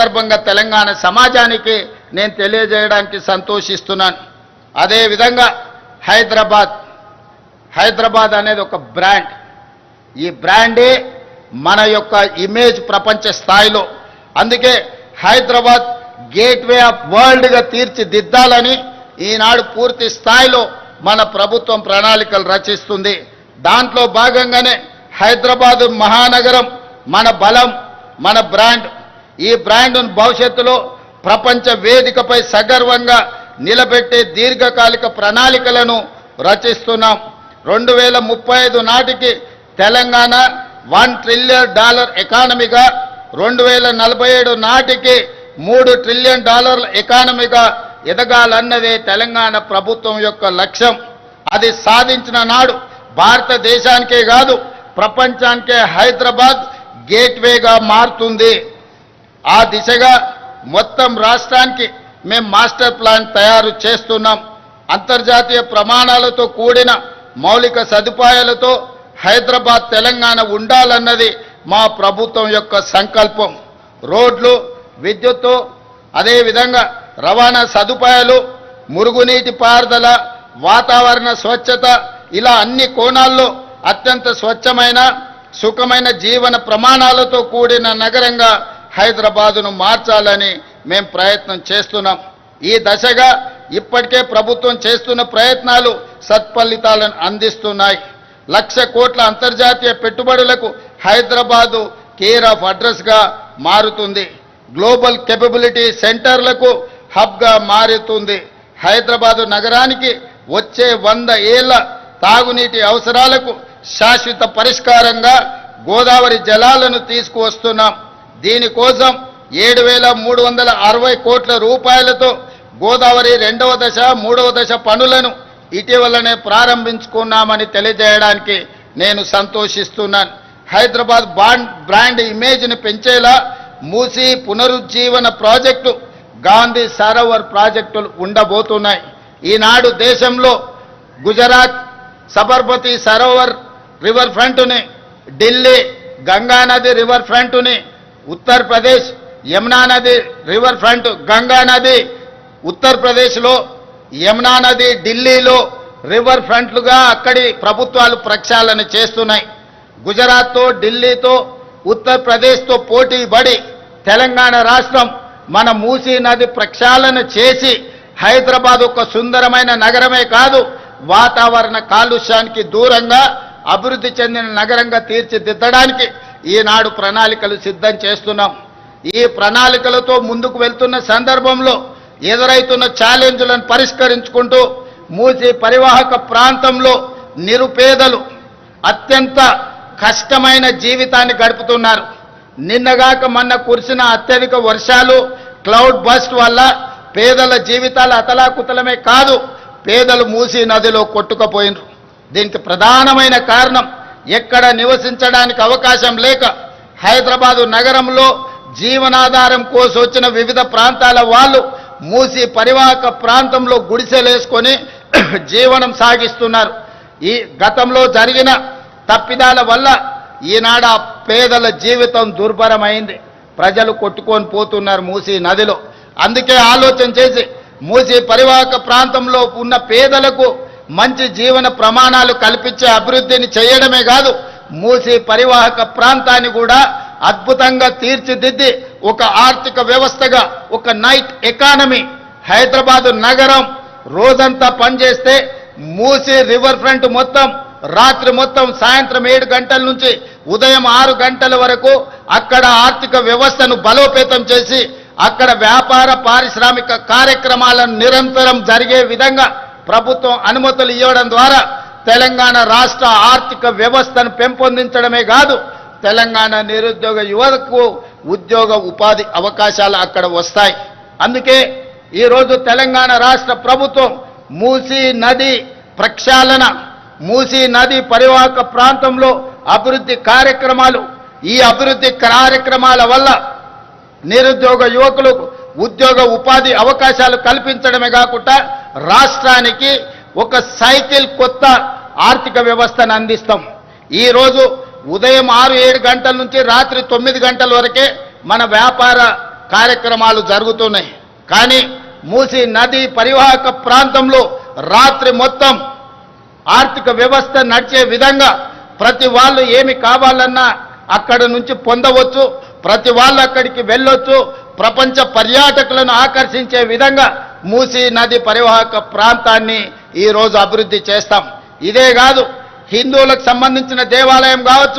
సందర్భంగా తెలంగాణ సమాజానికి నేను తెలియజేయడానికి సంతోషిస్తున్నాను. అదే విధంగా హైదరాబాద్ అనేది ఒక బ్రాండ్. ఈ బ్రాండే మన యొక్క ఇమేజ్ ప్రపంచ స్థాయిలో. అందుకే హైదరాబాద్ గేట్వే ఆఫ్ వరల్డ్గా తీర్చిదిద్దాలని ఈనాడు పూర్తి స్థాయిలో మన ప్రభుత్వం ప్రణాళికలు రచిస్తుంది. దాంట్లో భాగంగానే హైదరాబాదు మహానగరం మన బలం, మన బ్రాండ్. ఈ బ్రాండ్ను భవిష్యత్తులో ప్రపంచ వేదికపై సగర్వంగా నిలబెట్టే దీర్ఘకాలిక ప్రణాళికలను రచిస్తున్నాం. 2035 నాటికి తెలంగాణ $1 ట్రిలియన్ ఎకానమీగా, 2047 నాటికి $3 ట్రిలియన్ ఎకానమీగా ఎదగాలన్నదే తెలంగాణ ప్రభుత్వం యొక్క లక్ష్యం. అది సాధించిన నాడు భారతదేశానికే కాదు ప్రపంచానికే హైదరాబాద్ గేట్వేగా మారుతుంది. ఆ దిశగా మొత్తం రాష్ట్రానికి మేము మాస్టర్ ప్లాన్ తయారు చేస్తున్నాం. అంతర్జాతీయ ప్రమాణాలతో కూడిన మౌలిక సదుపాయాలతో హైదరాబాద్ తెలంగాణ ఉండాలన్నది మా ప్రభుత్వం యొక్క సంకల్పం. రోడ్లు, విద్యుత్తు, అదేవిధంగా రవాణా సదుపాయాలు, మురుగునీటి పారుదల, వాతావరణ స్వచ్ఛత, ఇలా అన్ని కోణాల్లో అత్యంత స్వచ్ఛమైన సుఖమైన జీవన ప్రమాణాలతో కూడిన నగరంగా హైదరాబాదును మార్చాలని మేము ప్రయత్నం చేస్తున్నాం. ఈ దశగా ఇప్పటికే ప్రభుత్వం చేస్తున్న ప్రయత్నాలు సత్ఫలితాలను అందిస్తున్నాయి. 1,00,000 కోట్ల అంతర్జాతీయ పెట్టుబడులకు హైదరాబాదు కేర్ ఆఫ్ అడ్రస్గా మారుతుంది. గ్లోబల్ కేపబిలిటీ సెంటర్లకు హబ్గా మారుతుంది. హైదరాబాదు నగరానికి వచ్చే 100 ఏళ్ల తాగునీటి అవసరాలకు శాశ్వత పరిష్కారంగా గోదావరి జలాలను తీసుకువస్తున్నాం. దీనికోసం 7,360 కోట్ల రూపాయలతో గోదావరి 2వ దశ 3వ దశ పనులను ఇటీవలనే ప్రారంభించుకున్నామని తెలియజేయడానికి నేను సంతోషిస్తున్నాను. హైదరాబాద్ బ్రాండ్ ఇమేజ్ని పెంచేలా మూసీ పునరుజ్జీవన ప్రాజెక్టు, గాంధీ సరోవర్ ప్రాజెక్టులు ఉండబోతున్నాయి. ఈనాడు దేశంలో గుజరాత్ సబర్మతి సరోవర్ రివర్ ఫ్రంట్ని, ఢిల్లీ గంగానది రివర్ ఫ్రంట్ని, ఉత్తరప్రదేశ్ యమునా నది రివర్ ఫ్రంట్, గంగా నది ఉత్తరప్రదేశ్లో, యమునా నది ఢిల్లీలో రివర్ ఫ్రంట్లుగా అక్కడి ప్రభుత్వాలు ప్రక్షాళన చేస్తున్నాయి. గుజరాత్తో, ఢిల్లీతో, ఉత్తరప్రదేశ్తో పోటీ పడి తెలంగాణ రాష్ట్రం మన మూసీ నది ప్రక్షాళన చేసి హైదరాబాద్ ఒక సుందరమైన నగరమే కాదు, వాతావరణ కాలుష్యానికి దూరంగా అభివృద్ధి చెందిన నగరంగా తీర్చిదిద్దడానికి ఈనాడు ప్రణాళికలు సిద్ధం చేస్తున్నాం. ఈ ప్రణాళికలతో ముందుకు వెళ్తున్న సందర్భంలో ఎదురైతున్న ఛాలెంజ్లను పరిష్కరించుకుంటూ మూసీ పరివాహక ప్రాంతంలో నిరుపేదలు అత్యంత కష్టమైన జీవితాన్ని గడుపుతున్నారు. నిన్నగాక మొన్న కురిసిన అత్యధిక వర్షాలు, క్లౌడ్ బస్ట్ వల్ల పేదల జీవితాలు అతలాకుతలమే కాదు, పేదలు మూసీ నదిలో కొట్టుకుపోయినారు. దీనికి ప్రధానమైన కారణం ఎక్కడ నివసించడానికి అవకాశం లేక హైదరాబాదు నగరంలో జీవనాధారం కోసం వచ్చిన వివిధ ప్రాంతాల వాళ్ళు మూసీ పరివాహక ప్రాంతంలో గుడిసెలేసుకొని జీవనం సాగిస్తున్నారు. ఈ గతంలో జరిగిన తప్పిదాల వల్ల ఈనాడు ఆ పేదల జీవితం దుర్భరమైంది. ప్రజలు కొట్టుకొని పోతున్నారు మూసీ నదిలో. అందుకే ఆలోచన చేసి మూసీ పరివాహక ప్రాంతంలో ఉన్న పేదలకు మంచి జీవన ప్రమాణాలు కల్పించే అభివృద్ధిని చేయడమే కాదు, మూసీ పరివాహక ప్రాంతాన్ని కూడా అద్భుతంగా తీర్చిదిద్ది ఒక ఆర్థిక వ్యవస్థగా, ఒక నైట్ ఎకానమీ. హైదరాబాదు నగరం రోజంతా పనిచేస్తే మూసీ రివర్ ఫ్రంట్ మొత్తం రాత్రి మొత్తం సాయంత్రం 7 గంటల నుంచి ఉదయం 6 గంటల వరకు అక్కడ ఆర్థిక వ్యవస్థను బలోపేతం చేసి అక్కడ వ్యాపార పారిశ్రామిక కార్యక్రమాలను నిరంతరం జరిగే విధంగా ప్రభుత్వం అనుమతులు ఇవ్వడం ద్వారా తెలంగాణ రాష్ట్ర ఆర్థిక వ్యవస్థను పెంపొందించడమే కాదు, తెలంగాణ నిరుద్యోగ యువతకు ఉద్యోగ ఉపాధి అవకాశాలు అక్కడ వస్తాయి. అందుకే ఈరోజు తెలంగాణ రాష్ట్ర ప్రభుత్వం మూసీ నది ప్రక్షాళన, మూసీ నది పరివాహక ప్రాంతంలో అభివృద్ధి కార్యక్రమాలు, ఈ అభివృద్ధి కార్యక్రమాల వల్ల నిరుద్యోగ యువకులకు ఉద్యోగ ఉపాధి అవకాశాలు కల్పించడమే కాకుండా రాష్ట్రానికి ఒక సైకిల్ కొత్త ఆర్థిక వ్యవస్థను అందిస్తాం. ఈరోజు ఉదయం 6-7 గంటల నుంచి రాత్రి 9 గంటల వరకే మన వ్యాపార కార్యక్రమాలు జరుగుతున్నాయి. కానీ మూసీ నది పరివాహక ప్రాంతంలో రాత్రి మొత్తం ఆర్థిక వ్యవస్థ నడిచే విధంగా ప్రతి వాళ్ళు ఏమి కావాలన్నా అక్కడ నుంచి పొందవచ్చు, ప్రతి వాళ్ళు అక్కడికి వెళ్ళొచ్చు. ప్రపంచ పర్యాటకులను ఆకర్షించే విధంగా మూసీ నది పరివాహక ప్రాంతాన్ని ఈరోజు అభివృద్ధి చేస్తాం. ఇదే కాదు, హిందువులకు సంబంధించిన దేవాలయం కావచ్చు,